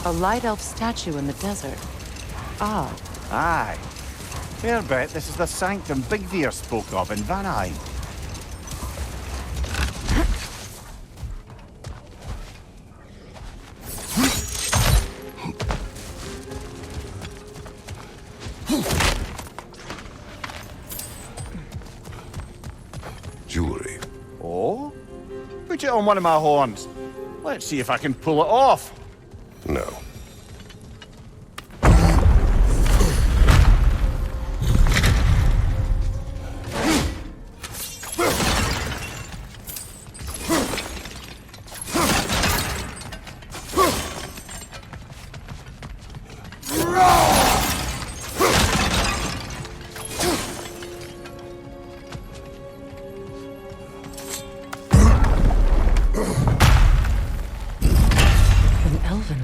A light elf statue in the desert. Odd. Aye. Fair bet this is the sanctum Bigveer spoke of in Vanheim. Jewelry. Oh? Put it on one of my horns. Let's see if I can pull it off. No.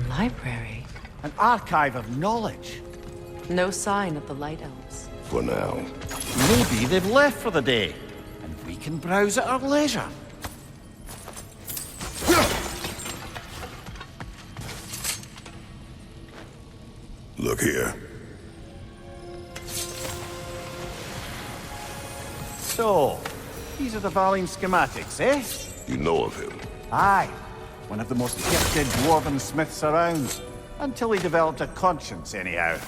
Library. An archive of knowledge. No sign of the Light Elves. For now. Maybe they've left for the day, and we can browse at our leisure. Look here. So, these are the Valine schematics, eh? You know of him. Aye. One of the most gifted dwarven smiths around. Until he developed a conscience, anyhow.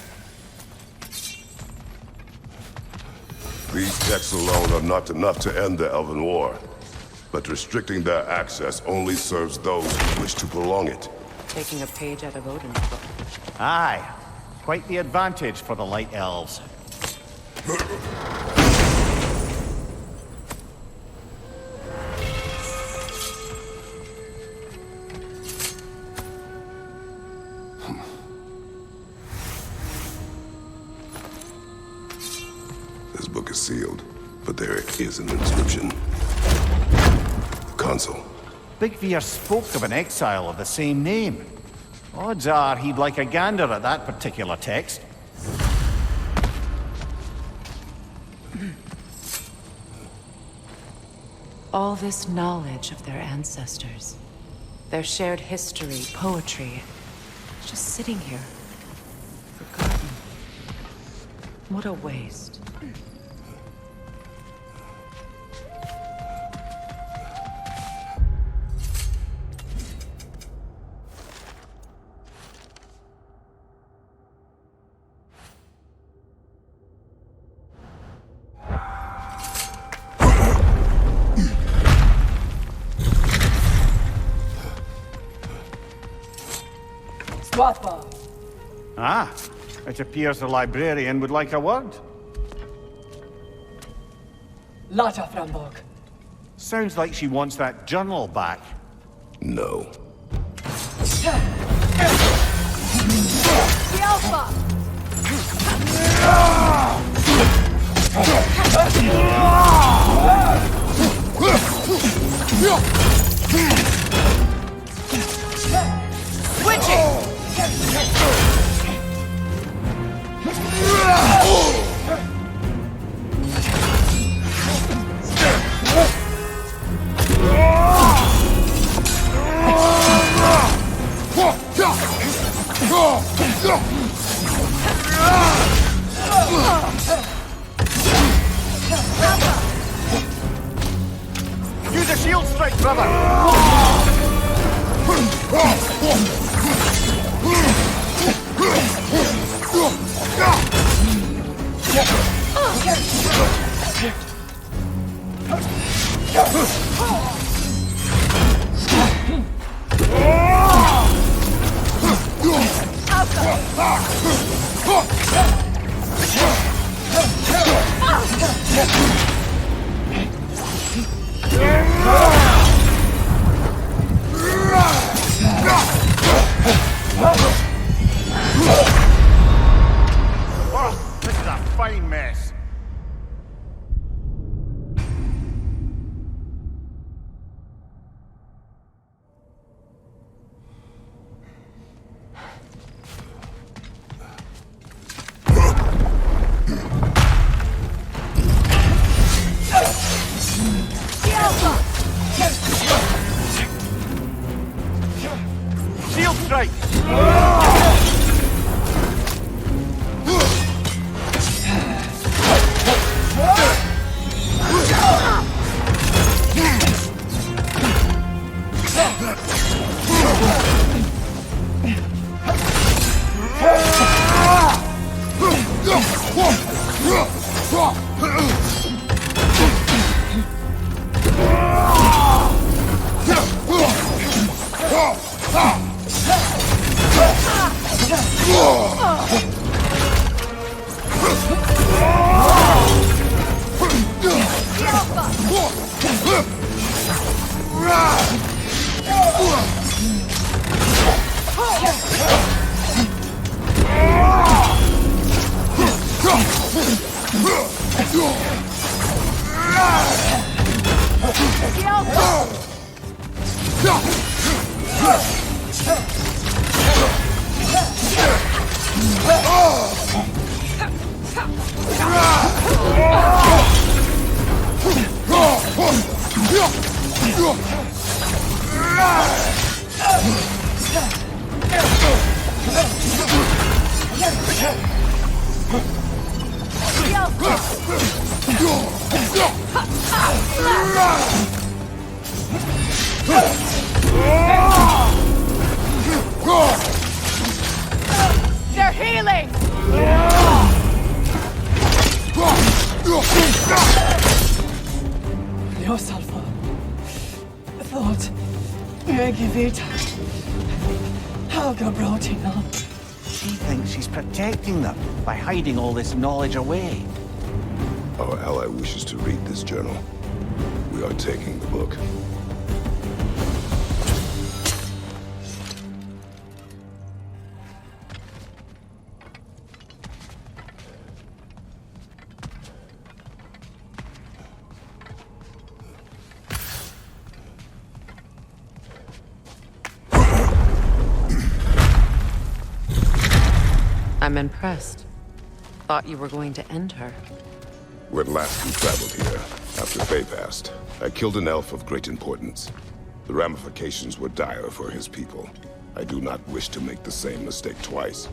These texts alone are not enough to end the Elven War. But restricting their access only serves those who wish to prolong it. Taking a page out of Odin's book. Aye. Quite the advantage for the Light Elves. This book is sealed, but there is an inscription. The console. Bigveer spoke of an exile of the same name. Odds are he'd like a gander at that particular text. All this knowledge of their ancestors, their shared history, poetry, just sitting here, forgotten. What a waste. Ah, it appears the librarian would like a word. Lata Frambog. Sounds like she wants that journal back. No. The Alpha! Switching! Use a shield strike, brother! Oh, this is a fine mess. Shield strike! They're healing! Yourself. Thought. Megivita. Helga Brotina. She thinks she's protecting them by hiding all this knowledge away. Our ally wishes to read this journal. We are taking the book. I'm impressed. Thought you were going to end her. When last we traveled here, after Faye passed, I killed an elf of great importance. The ramifications were dire for his people. I do not wish to make the same mistake twice.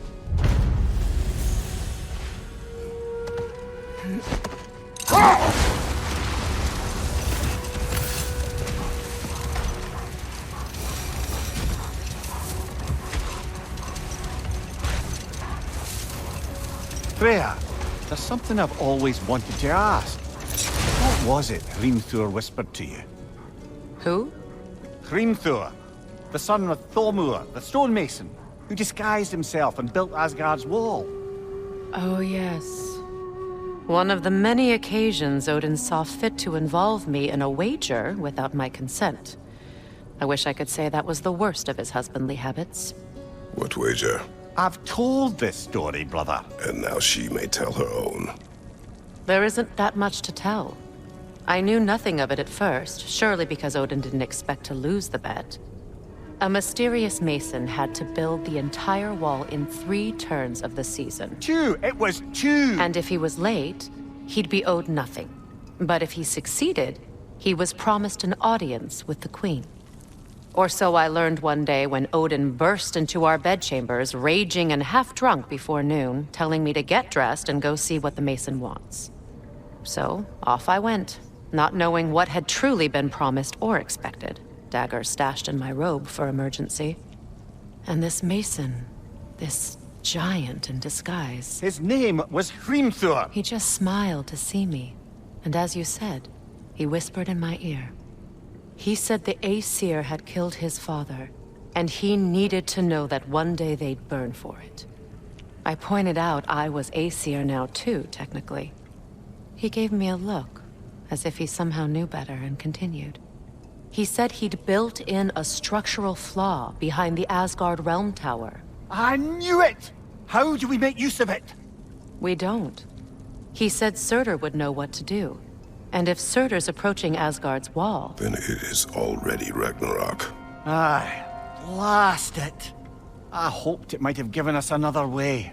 Freya, there's something I've always wanted to ask. What was it Hrimthur whispered to you? Who? Hrimthur, the son of Thormur, the stonemason, who disguised himself and built Asgard's wall. Oh, yes. One of the many occasions Odin saw fit to involve me in a wager without my consent. I wish I could say that was the worst of his husbandly habits. What wager? I've told this story, brother. And now she may tell her own. There isn't that much to tell. I knew nothing of it at first, surely because Odin didn't expect to lose the bet. A mysterious mason had to build the entire wall in 3 turns of the season. 2! It was 2! And if he was late, he'd be owed nothing. But if he succeeded, he was promised an audience with the queen. Or so I learned one day when Odin burst into our bedchambers, raging and half-drunk before noon, telling me to get dressed and go see what the mason wants. So, off I went, not knowing what had truly been promised or expected, dagger stashed in my robe for emergency. And this mason, this giant in disguise, His name was Hrimthur! he just smiled to see me. And as you said, he whispered in my ear. He said the Aesir had killed his father, and he needed to know that one day they'd burn for it. I pointed out I was Aesir now too, technically. He gave me a look, as if he somehow knew better, and continued. He said he'd built in a structural flaw behind the Asgard Realm Tower. I knew it! How do we make use of it? We don't. He said Surtur would know what to do. And if Surtur's approaching Asgard's wall... Then it is already Ragnarok. Aye, blast it. I hoped it might have given us another way.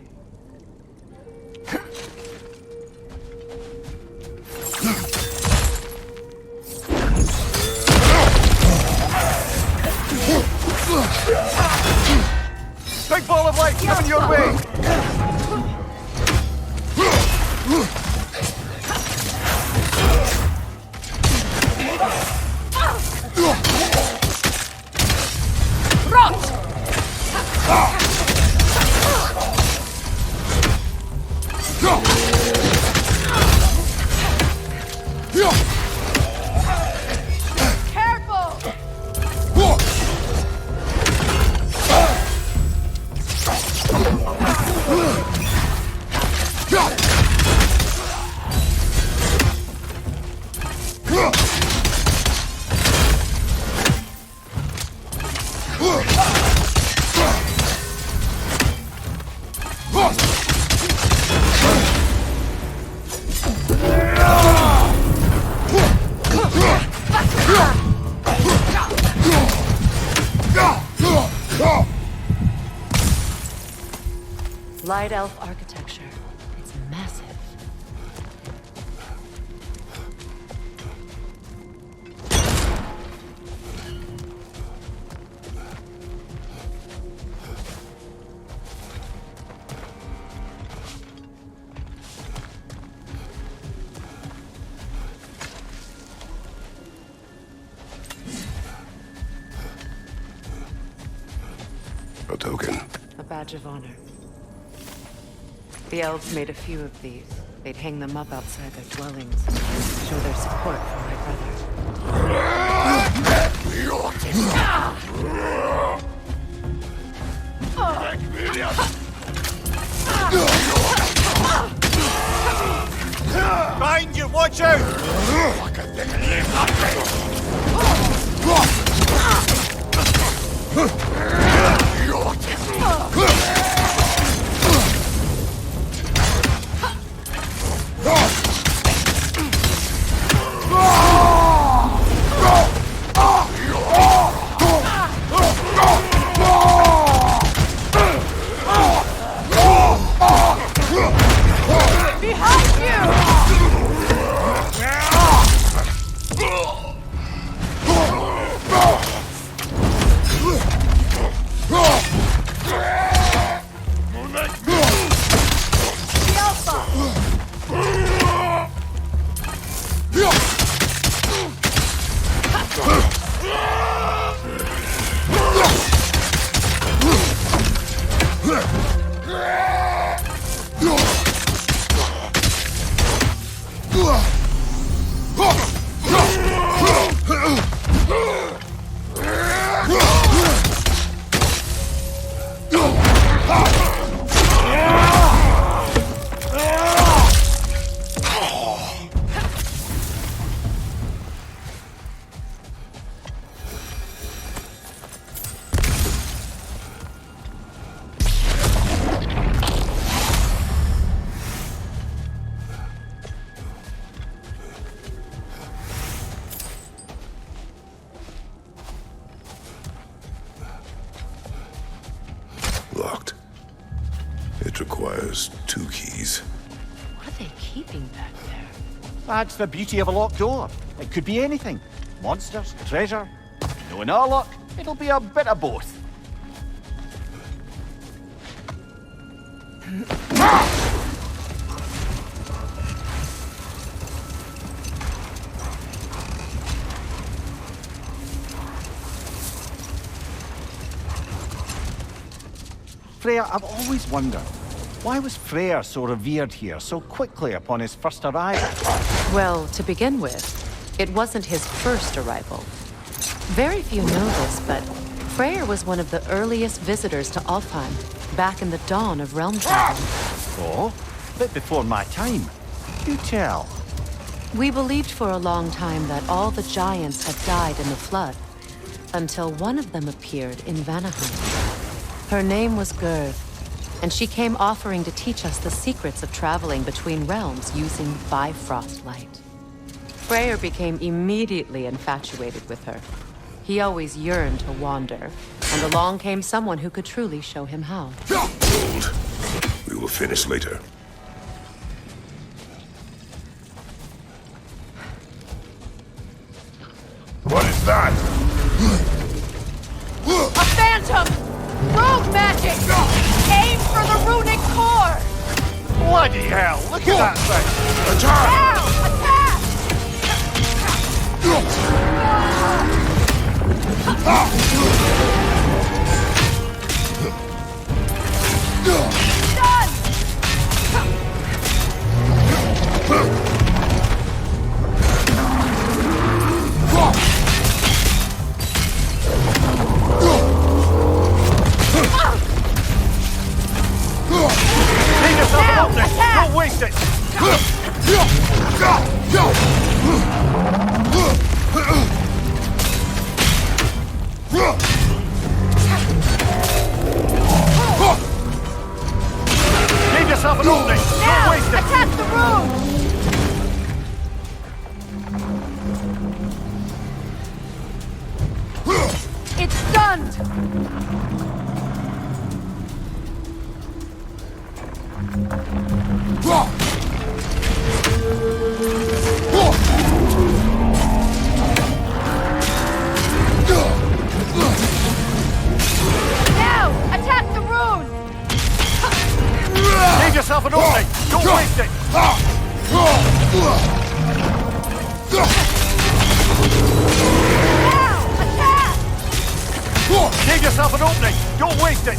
Big ball of light coming your way! White Elf architecture. It's massive. A token. A badge of honor. The elves made a few of these. They'd hang them up outside their dwellings, show their support for my brother. Behind you, watch out! Locked. It requires 2 keys. What are they keeping back there? That's the beauty of a locked door. It could be anything. Monsters, treasure. Knowing our luck, it'll be a bit of both. Freya, I've always wondered, why was Freyr so revered here so quickly upon his first arrival? Well, to begin with, it wasn't his first arrival. Very few know this, but Freyr was one of the earliest visitors to Alfheim, back in the dawn of realm travel. Oh, bit before my time. Do tell. We believed for a long time that all the giants had died in the flood, until one of them appeared in Vanaheim. Her name was Gerd, and she came offering to teach us the secrets of traveling between realms using Bifrost light. Freyr became immediately infatuated with her. He always yearned to wander, and along came someone who could truly show him how. Hold. We will finish later. What is that? A phantom! Rogue magic! Aim for the runic core! Bloody hell, look at that thing! Attack! Now! Attack! Leave yourself an opening! Attack! Don't waste it! Leave yourself an opening! Don't Now! waste it! Attack the rune! It's stunned! Now! Attack the rune! Give yourself an opening! Don't waste it! Now! Attack! Give yourself an opening! Don't waste it!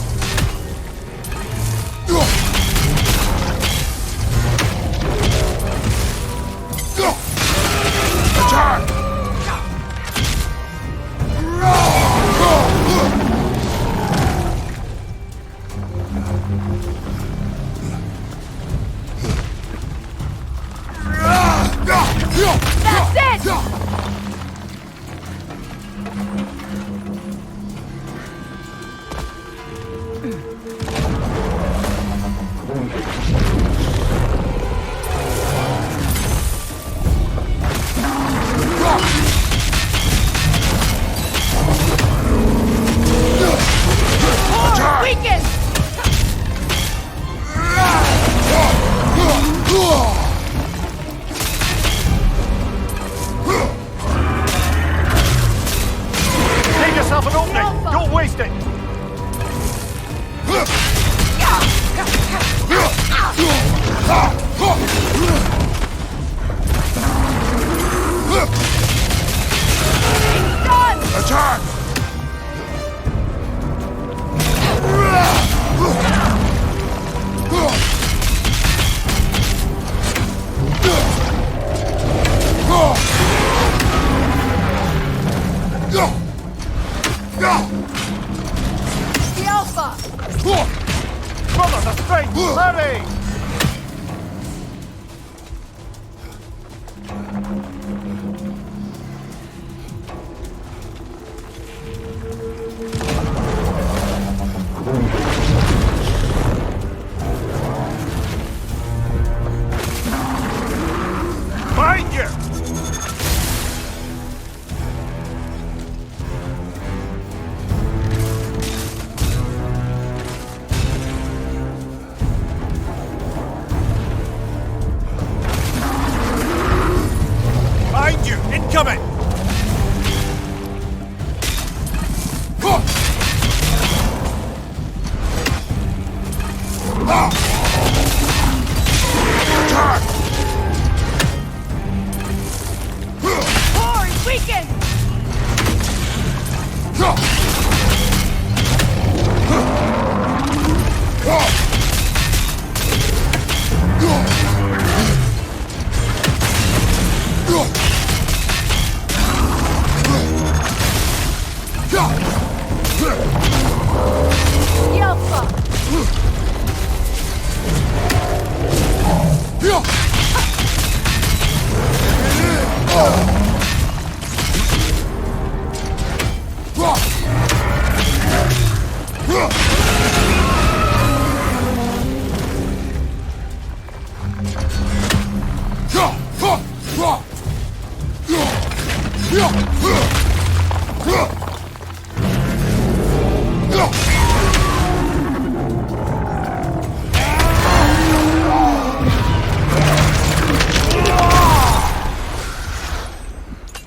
Attack! That's it! Core weakened! Give yourself an opening! Alpha. Don't waste it! Done! Attack! The Alpha! Brothers, a straight! Hurry! Find you! Find you! Incoming! Attack! Core is weakened! The Alpha!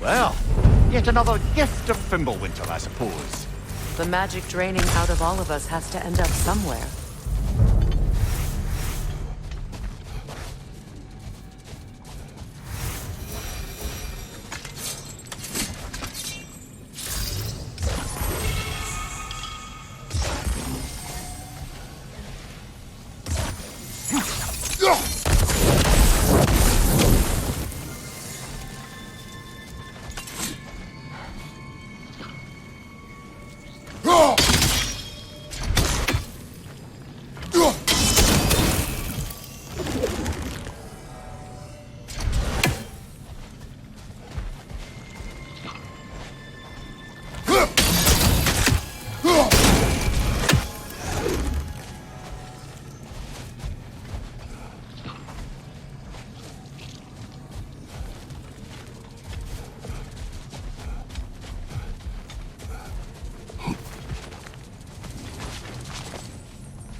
Well, yet another gift of Fimbulwinter, I suppose. The magic draining out of all of us has to end up somewhere.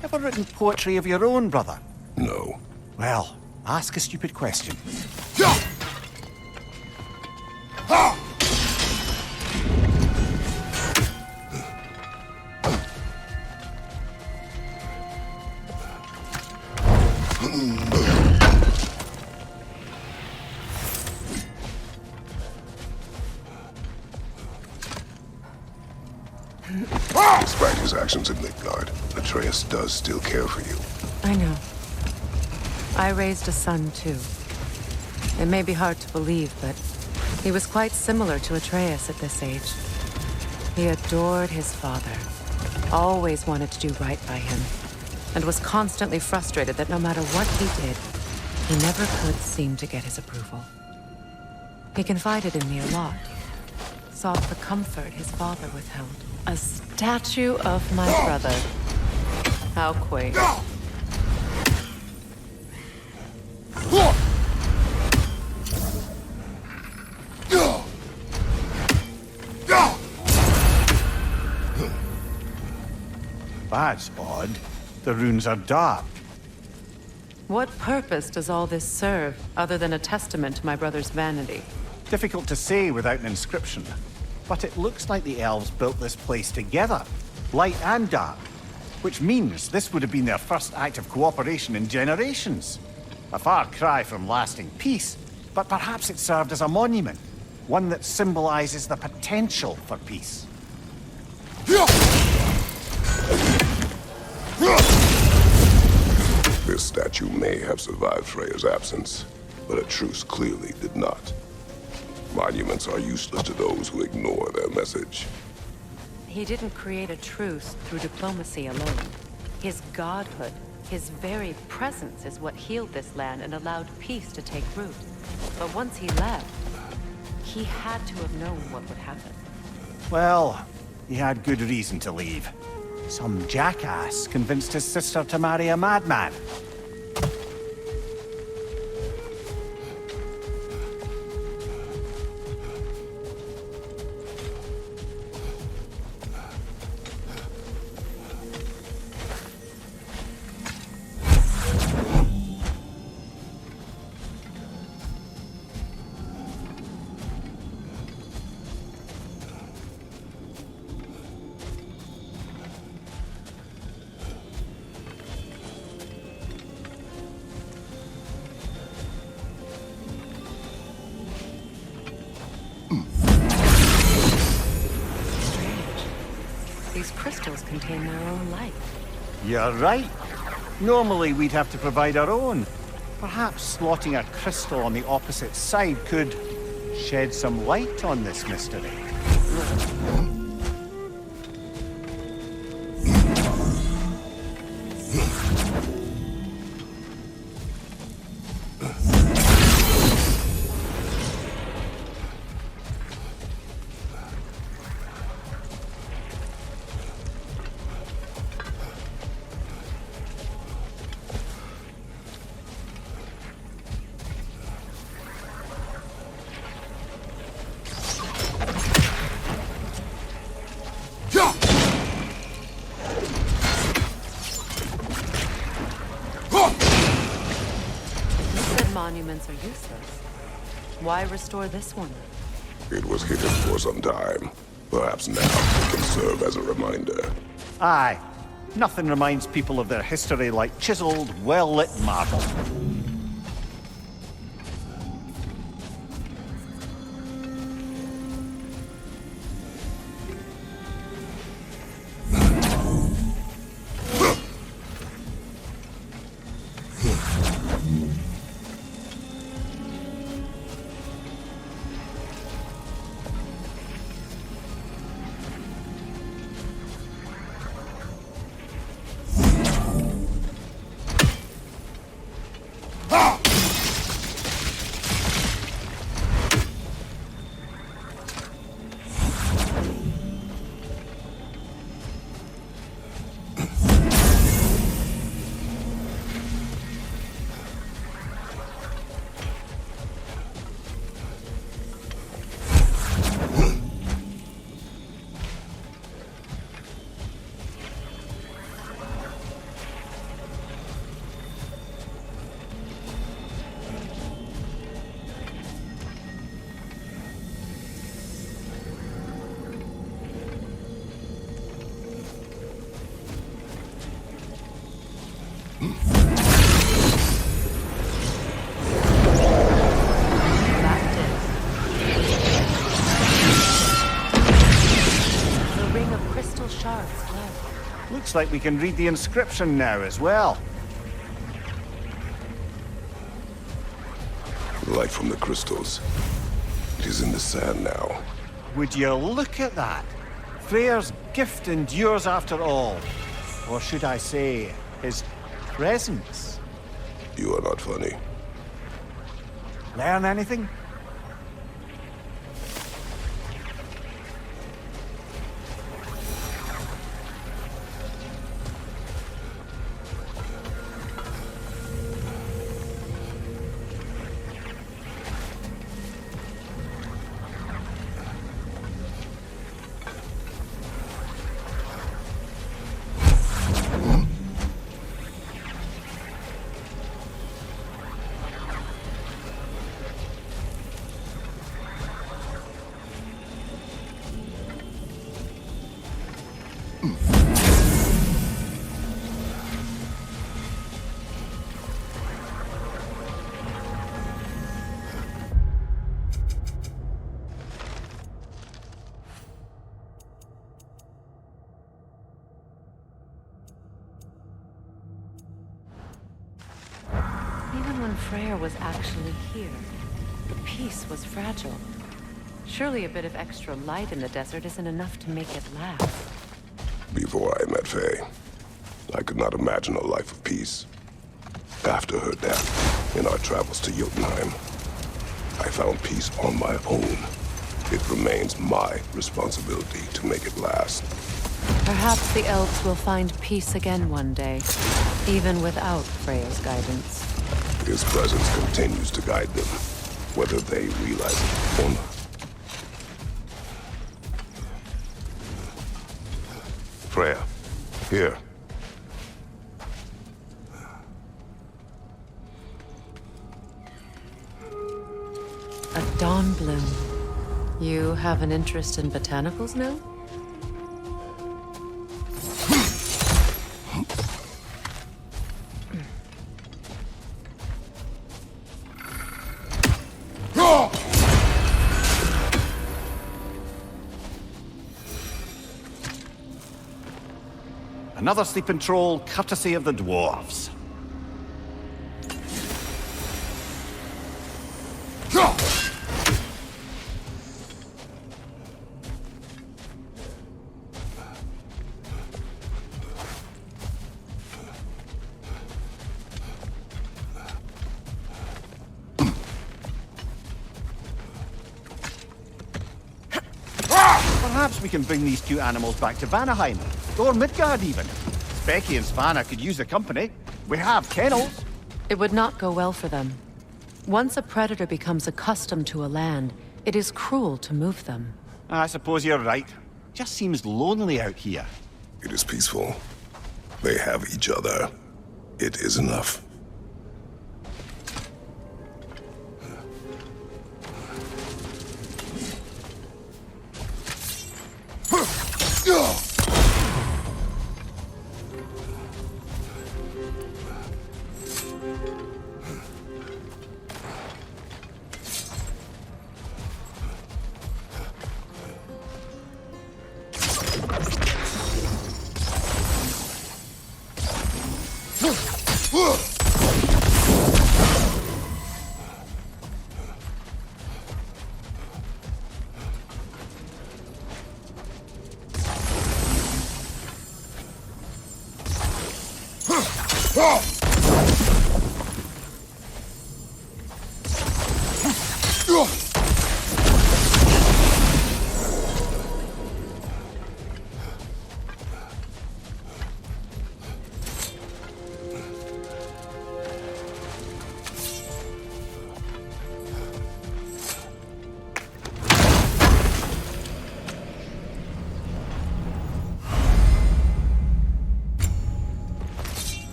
Ever written poetry of your own, brother? No. Well, ask a stupid question. Despite his actions in Midgard, Atreus does still care for you. I know. I raised a son, too. It may be hard to believe, but he was quite similar to Atreus at this age. He adored his father, always wanted to do right by him, and was constantly frustrated that no matter what he did, he never could seem to get his approval. He confided in me a lot, sought the comfort his father withheld. A statue of my brother. How quaint. That's odd. The runes are dark. What purpose does all this serve, other than a testament to my brother's vanity? Difficult to say without an inscription. But it looks like the elves built this place together, light and dark. Which means this would have been their first act of cooperation in generations. A far cry from lasting peace, but perhaps it served as a monument. One that symbolizes the potential for peace. This statue may have survived Freya's absence, but a truce clearly did not. Monuments are useless to those who ignore their message. He didn't create a truce through diplomacy alone. His godhood, his very presence is what healed this land and allowed peace to take root. But once he left, he had to have known what would happen. Well, he had good reason to leave. Some jackass convinced his sister to marry a madman. These crystals contain their own light. You're right. Normally we'd have to provide our own. Perhaps slotting a crystal on the opposite side could shed some light on this mystery. Monuments are useless. Why restore this one? It was hidden for some time. Perhaps now it can serve as a reminder. Aye. Nothing reminds people of their history like chiseled, well-lit marble. Looks like we can read the inscription now as well. Light from the crystals. It is in the sand now. Would you look at that? Freyr's gift endures after all. Or should I say, his presence. You are not funny. Learn anything? Even when Freyr was actually here, the peace was fragile. Surely a bit of extra light in the desert isn't enough to make it last. Before I met Faye, I could not imagine a life of peace. After her death, in our travels to Jotunheim, I found peace on my own. It remains my responsibility to make it last. Perhaps the elves will find peace again one day, even without Freya's guidance. His presence continues to guide them, whether they realize it or not. Freya, here. A dawn bloom. You have an interest in botanicals now? Another sleeping troll, courtesy of the dwarves. Perhaps we can bring these two animals back to Vanaheim, or Midgard even. Becky and Svanna could use the company. We have kennels. It would not go well for them. Once a predator becomes accustomed to a land, it is cruel to move them. I suppose you're right. Just seems lonely out here. It is peaceful. They have each other. It is enough.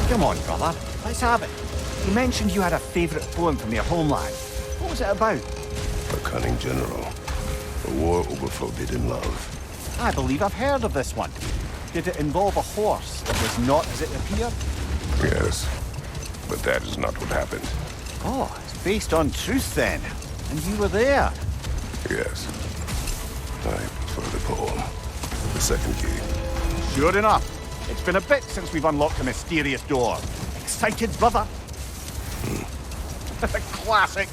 Come on, brother. Let's have it. You mentioned you had a favorite poem from your homeland. What was it about? A cunning general. A war over forbidden love. I believe I've heard of this one. Did it involve a horse that was not as it appeared? Yes. But that is not what happened. Oh, it's based on truth then. And you were there. Yes. I prefer the poem. The second key. Sure enough. It's been a bit since we've unlocked the mysterious door. Excited, brother? Classic.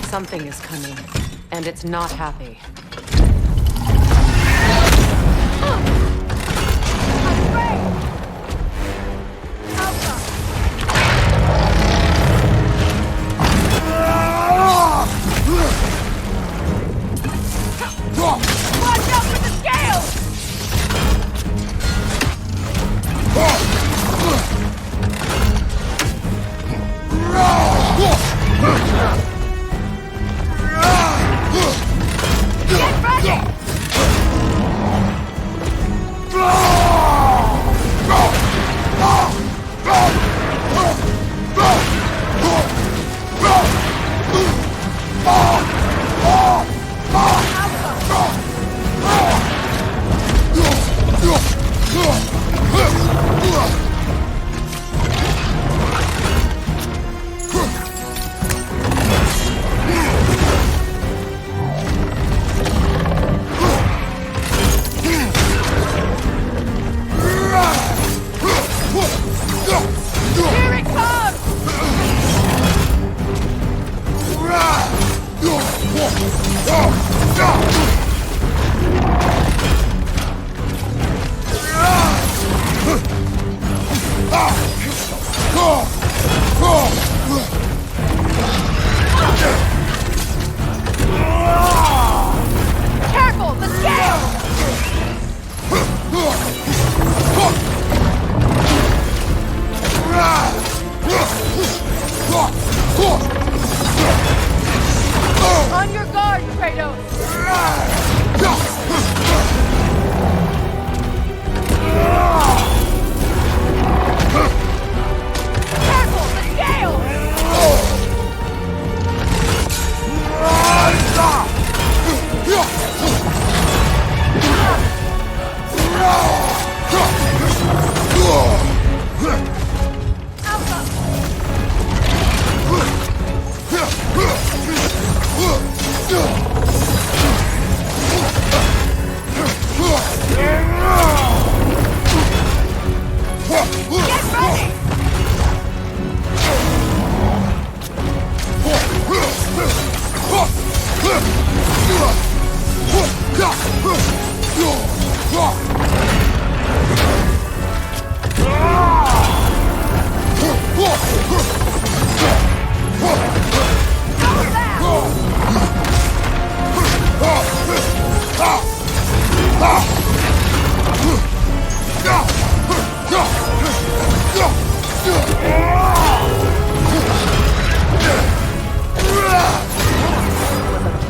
Something is coming, and it's not happy. Watch out for the scales! Get ready! Here it comes! Careful, the scales! On your guard, Kratos! Careful, the scales! Get ready!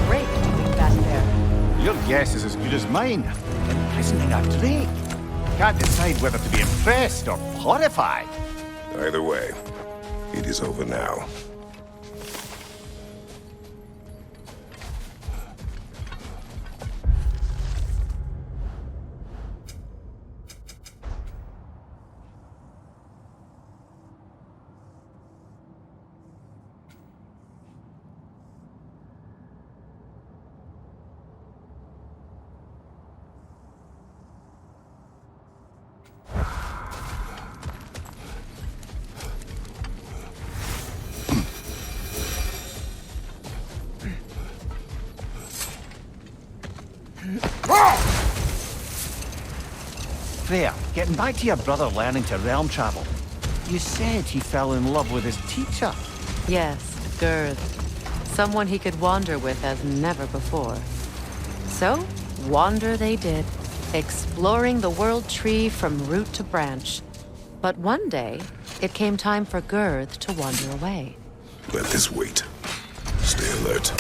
Great doing back there. Your guess is as good as mine. Imprisoning a drake. Can't decide whether to be impressed or horrified. Either way, it is over now. Freya, getting back to your brother learning to realm travel. You said he fell in love with his teacher. Yes, Girth. Someone he could wander with as never before. So, wander they did, exploring the world tree from root to branch. But one day, it came time for Girth to wander away. Let this wait. Stay alert.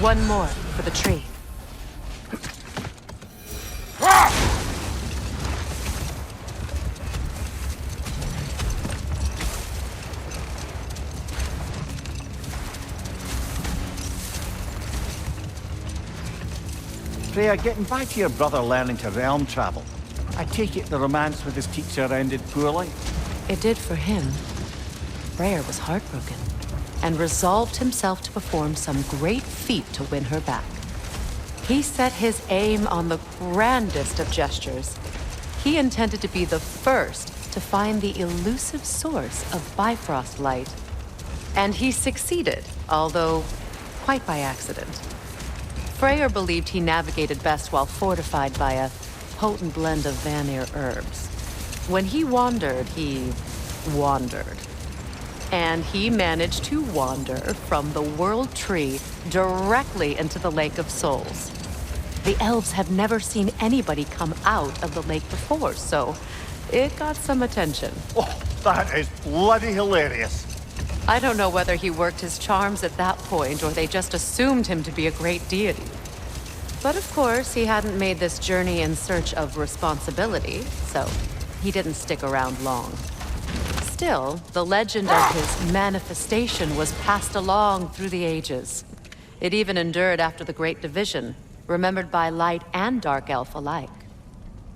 One more for the tree. Freya, getting back to your brother learning to realm travel. I take it the romance with his teacher ended poorly? It did for him. Freyr was heartbroken, and resolved himself to perform some great feat to win her back. He set his aim on the grandest of gestures. He intended to be the first to find the elusive source of Bifrost light. And he succeeded, although quite by accident. Freyr believed he navigated best while fortified by a potent blend of Vanir herbs. When he wandered, he wandered. And he managed to wander from the World Tree directly into the Lake of Souls. The elves have never seen anybody come out of the lake before, so it got some attention. Oh, that is bloody hilarious. I don't know whether he worked his charms at that point or they just assumed him to be a great deity. But of course, he hadn't made this journey in search of responsibility, so he didn't stick around long. Still, the legend of his manifestation was passed along through the ages. It even endured after the Great Division, remembered by Light and Dark Elf alike.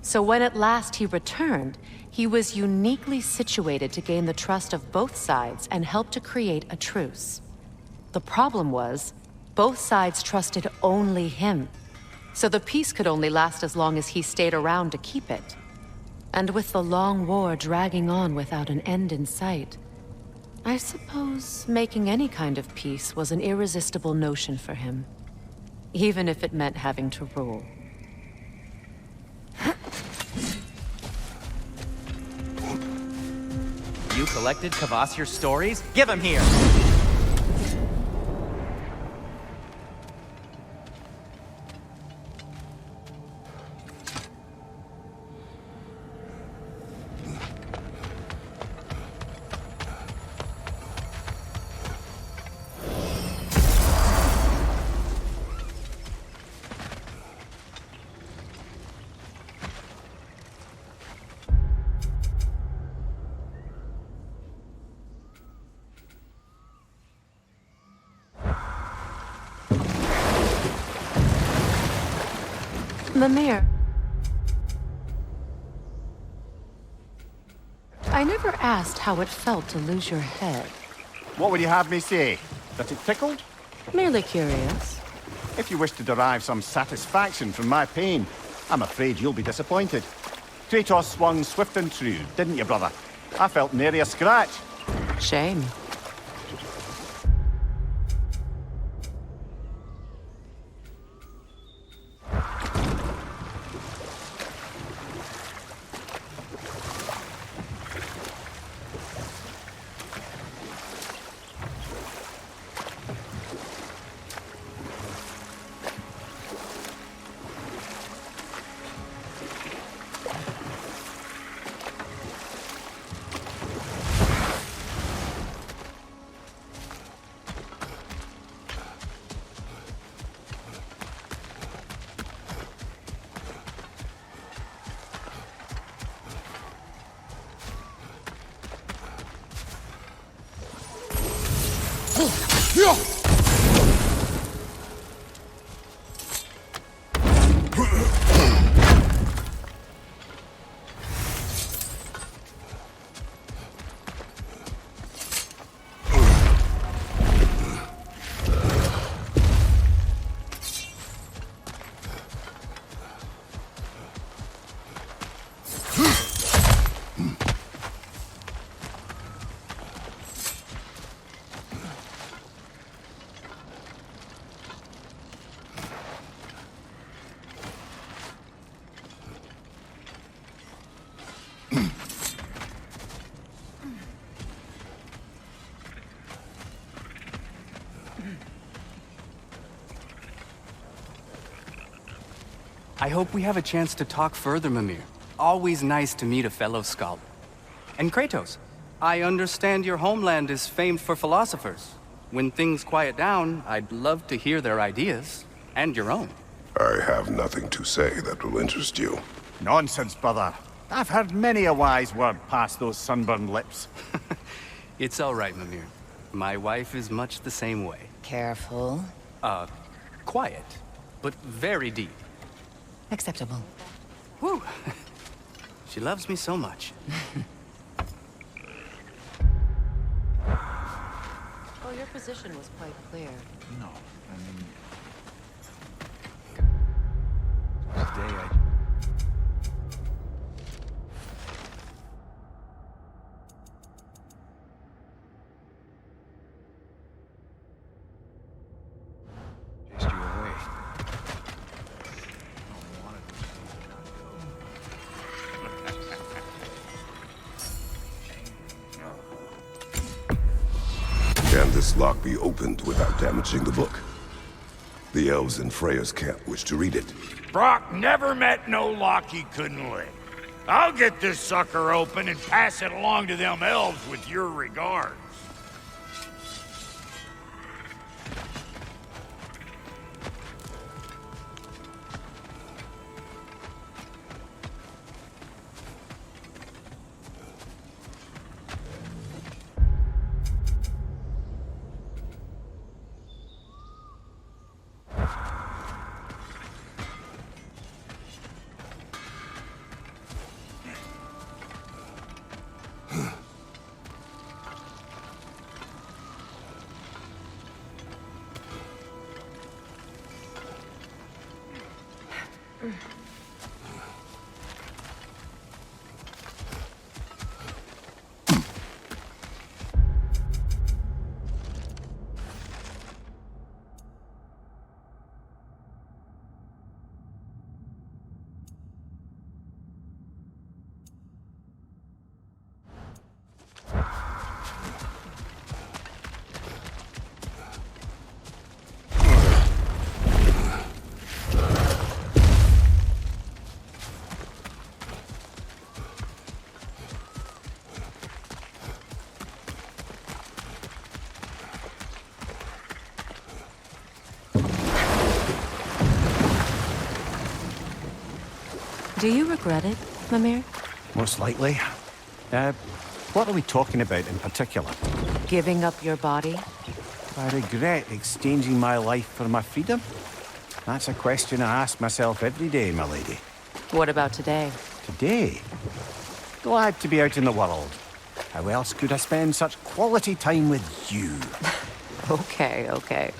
So when at last he returned, he was uniquely situated to gain the trust of both sides and help to create a truce. The problem was, both sides trusted only him. So the peace could only last as long as he stayed around to keep it. And with the long war dragging on without an end in sight, I suppose making any kind of peace was an irresistible notion for him. Even if it meant having to rule. You collected Kvasir's stories? Give them here! Mimir. I never asked how it felt to lose your head. What would you have me say? That it tickled? Merely curious. If you wish to derive some satisfaction from my pain, I'm afraid you'll be disappointed. Kratos swung swift and true, didn't you, brother? I felt nary a scratch. Shame. I hope we have a chance to talk further, Mimir. Always nice to meet a fellow scholar. And Kratos, I understand your homeland is famed for philosophers. When things quiet down, I'd love to hear their ideas. And your own. I have nothing to say that will interest you. Nonsense, brother. I've heard many a wise word past those sunburned lips. It's all right, Mimir. My wife is much the same way. Careful. Quiet, but very deep. Acceptable. Whew. She loves me so much. Well, your position was quite clear. No, I mean... Today I... Chased you away. Can this lock be opened without damaging the book? The elves in Freya's camp wish to read it. Brock never met no lock he couldn't lick. I'll get this sucker open and pass it along to them elves with your regards. Do you regret it, Mimir? Most likely. What are we talking about in particular? Giving up your body? I regret exchanging my life for my freedom? That's a question I ask myself every day, my lady. What about today? Today? Glad to be out in the world. How else could I spend such quality time with you? Okay, okay.